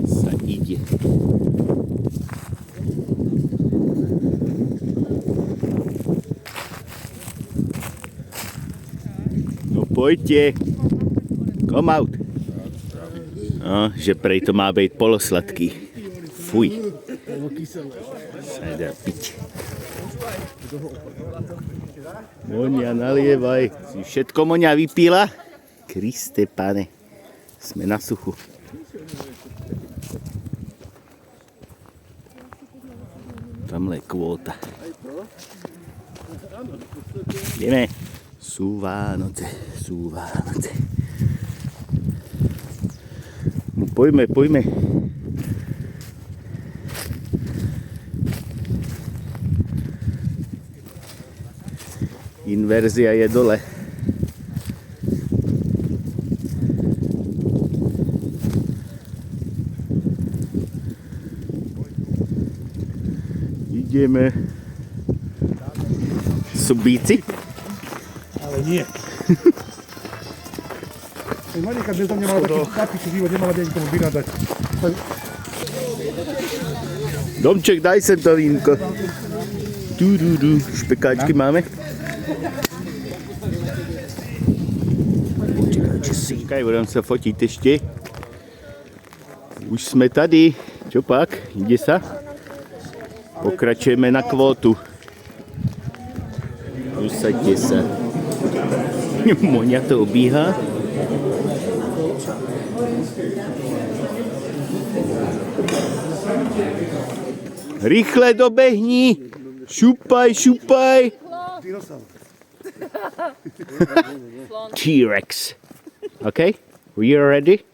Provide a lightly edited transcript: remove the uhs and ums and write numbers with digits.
sa ide. No poďte. Come out. No, že prej to má byť polosladký. Fuj. Sa dá piť. Monia, nalievaj. Si všetko Monia vypila? Kriste, pane. Sme na suchu. Tamhle je kvóta. Ideme. Sú Vánoce, sú Vánoce. No, poďme, poďme. Inverzia je dole. Ideme. Subíci? Ale nie. Marika by tam nemala taký kapiču vývod, nemala by nikomu vína dať. Domček, daj sem to vínko. Špekáčky máme. Počkaj, budem sa fotiť ešte. Už sme tady. Čo pak? Ide sa? Pokračujeme na kvótu. Usaďte sa. Monia to obíha. Rýchle dobehni. Šupaj, šupaj. T-Rex. Okay? We are ready?